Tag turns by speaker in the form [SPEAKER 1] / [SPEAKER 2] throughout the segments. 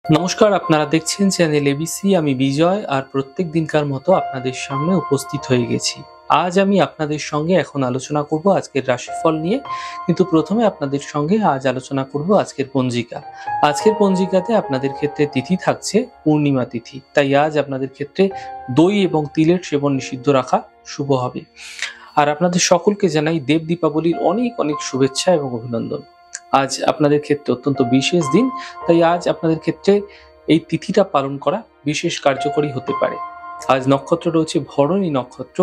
[SPEAKER 1] নমস্কার, আপনারা দেখছেন চ্যানেল এবিসি। আমি বিজয় আর প্রত্যেক দিনকার মতো আপনাদের সামনে উপস্থিত হয়ে গেছি। আজ আমি আপনাদের সঙ্গে এখন আলোচনা করব আজকের রাশিফল নিয়ে। কিন্তু প্রথমে আপনাদের সঙ্গে আজ আলোচনা করব আজকের পঞ্জিকা। আজকের পঞ্জিকাতে আপনাদের ক্ষেত্রে তিথি থাকছে পূর্ণিমা তিথি। তাই আজ আপনাদের ক্ষেত্রে দই এবং তিলের সেবন নিষিদ্ধ রাখা শুভ হবে। আর আপনাদের সকলকে জানাই দেব দীপাবলির অনেক অনেক শুভেচ্ছা এবং অভিনন্দন। আজ আপনাদের ক্ষেত্রে অত্যন্ত বিশেষ দিন, তাই আজ আপনাদের ক্ষেত্রে এই তিথিটা পালন করা বিশেষ কার্যকরী হতে পারে। আজ নক্ষত্র রয়েছে ভরণী নক্ষত্র।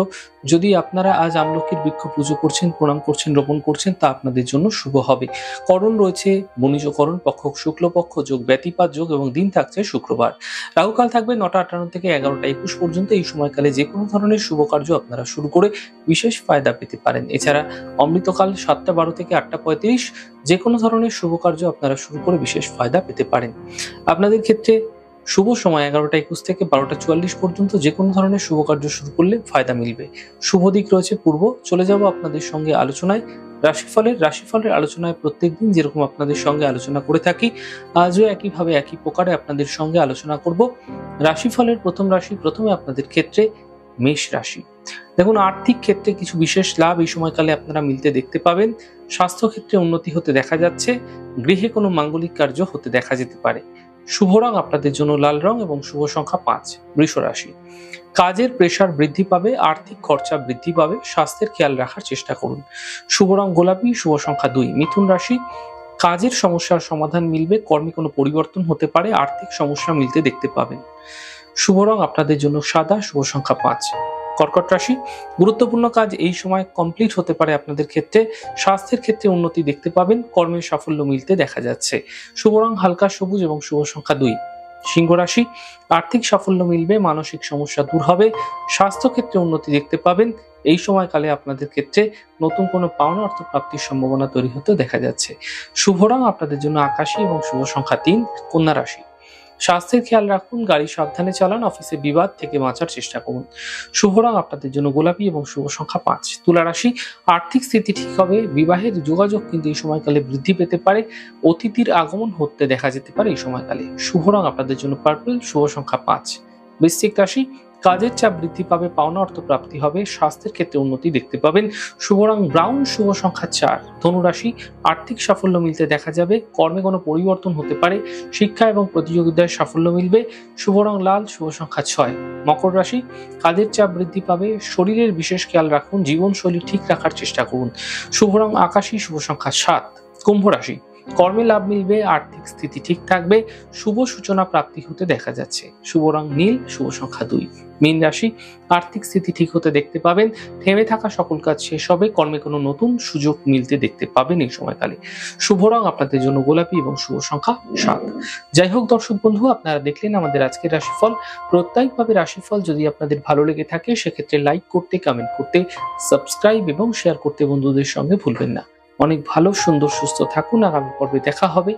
[SPEAKER 1] যদি আপনারা আজ আমলকির বৃক্ষ পুজো করছেন, প্রণাম করছেন, রোপণ করছেন, তা আপনাদের জন্য শুভ হবে। করণ রয়েছে বণিজকরণ, পক্ষ শুক্লপক্ষ যোগ, ব্যতিপাত যোগ এবং দিন থাকছে শুক্রবার। রাহুকাল থাকবে 9টা 58 থেকে 11টা 21 পর্যন্ত। এই সময়কালে যে কোনো ধরনের শুভ কার্য আপনারা শুরু করে বিশেষ ফায়দা পেতে পারেন। এছাড়া অমৃতকাল 7টা 12 থেকে 8টা 35। যে কোনো ধরনের শুভ কার্য আপনারা শুরু করে বিশেষ ফায়দা পেতে পারেন। আপনাদের ক্ষেত্রে শুভ সময় 11টা 21 থেকে 12টা 44 পর্যন্ত। যে কোনো ধরনের শুভ কার্য শুরু করলে ফায়দা মিলবে। শুভ দিক রয়েছে পূর্ব। চলে যাব আপনাদের সঙ্গে আলোচনায়। রাশিফলের আলোচনায় প্রত্যেকদিন যেরকম আপনাদের সঙ্গে আলোচনা করে থাকি, আজও একইভাবে একই প্রকারে আপনাদের সঙ্গে আলোচনা করব। রাশিফলের প্রথম রাশি, প্রথমে আপনাদের ক্ষেত্রে মেষ রাশি। দেখুন, আর্থিক ক্ষেত্রে কিছু বিশেষ লাভ এই সময়কালে আপনারা মিলতে দেখতে পাবেন। স্বাস্থ্য ক্ষেত্রে উন্নতি হতে দেখা যাচ্ছে। গৃহে কোনো মাঙ্গলিক কার্য হতে দেখা যেতে পারে। শুভ রং আপনাদের জন্য লাল রং এবং শুভ সংখ্যা 5। বৃষ রাশি। কাজের প্রেসার বৃদ্ধি পাবে, আর্থিক খরচা বৃদ্ধি পাবে, স্বাস্থ্যের খেয়াল রাখার চেষ্টা করুন। শুভ রং গোলাপি, শুভ সংখ্যা 2। মিথুন রাশি। কাজের সমস্যার সমাধান মিলবে, কর্মে কোনো পরিবর্তন হতে পারে, আর্থিক সমস্যা মিলতে দেখতে পাবেন। শুভ রং আপনাদের জন্য সাদা, শুভ সংখ্যা 5। কর্কট রাশি। গুরুত্বপূর্ণ কাজ এই সময় কমপ্লিট হতে পারে আপনাদের ক্ষেত্রে। স্বাস্থ্যের ক্ষেত্রে উন্নতি দেখতে পাবেন, কর্মের সাফল্য মিলতে দেখা যাচ্ছে। শুভ রং হালকা সবুজ এবং শুভ সংখ্যা 2। সিংহ রাশি। আর্থিক সাফল্য মিলবে, মানসিক সমস্যা দূর হবে, স্বাস্থ্য ক্ষেত্রে উন্নতি দেখতে পাবেন। এই সময়কালে আপনাদের ক্ষেত্রে নতুন কোনো পাওনা অর্থ প্রাপ্তির সম্ভাবনা তৈরি হতে দেখা যাচ্ছে। শুভ রং আপনাদের জন্য আকাশী এবং শুভ সংখ্যা 3। কন্যা রাশি। স্বাস্থ্যের খেয়াল রাখুন, গাড়ি সাবধানে চালান, অফিসে বিবাদ থেকে বাঁচার চেষ্টা করুন। শুভ রং আপনাদের জন্য গোলাপি এবং শুভ সংখ্যা 5। তুলা রাশি। আর্থিক স্থিতি ঠিক হবে, বিবাহের যোগাযোগ কিন্তু এই সময়কালে বৃদ্ধি পেতে পারে, অতিথির আগমন হতে দেখা যেতে পারে এই সময়কালে। শুভ রং আপনাদের জন্য পার্পল, শুভ সংখ্যা 5। বৃশ্চিক রাশি। কাজের চাপ বৃদ্ধি পাবে, পাওনা অর্থ প্রাপ্তি হবে, স্বাস্থ্যের ক্ষেত্রে উন্নতি দেখতে পাবেন। শুভ রং ব্রাউন, শুভ সংখ্যা 4। ধনু রাশি। আর্থিক সাফল্য মিলতে দেখা যাবে, কর্মে কোনো পরিবর্তন হতে পারে, শিক্ষা এবং প্রতিযোগিতায় সাফল্য মিলবে। শুভ রং লাল, শুভ সংখ্যা 6। মকর রাশি। কাজের চাপ বৃদ্ধি পাবে, শরীরের বিশেষ খেয়াল রাখুন, জীবনশৈলী ঠিক রাখার চেষ্টা করুন। শুভ রং আকাশী, শুভ সংখ্যা 7। কুম্ভ রাশি। কর্মে লাভ মিলবে, আর্থিক স্থিতি ঠিক থাকবে, শুভ সূচনা প্রাপ্তি হতে দেখা যাচ্ছে। শুভ রং নীল, শুভ সংখ্যা 2। মীন রাশি। আর্থিক স্থিতি ঠিক হতে দেখতে পাবেন, থেমে থাকা সকল কাজ শেষ হবে, কর্মে কোনো নতুন সুযোগ মিলতে দেখতে পাবেন এই সময়কালে। শুভ রং আপনাদের জন্য গোলাপি এবং শুভ সংখ্যা 7। যাই হোক দর্শক বন্ধু, আপনারা দেখলেন আমাদের আজকের রাশিফল। প্রত্যেকভাবে রাশিফল যদি আপনাদের ভালো লেগে থাকে, সেক্ষেত্রে লাইক করতে, কমেন্ট করতে, সাবস্ক্রাইব এবং শেয়ার করতে বন্ধুদের সঙ্গে ভুলবেন না। অনেক ভালো, সুন্দর, সুস্থ থাকুন। আগামী পর্বে দেখা হবে।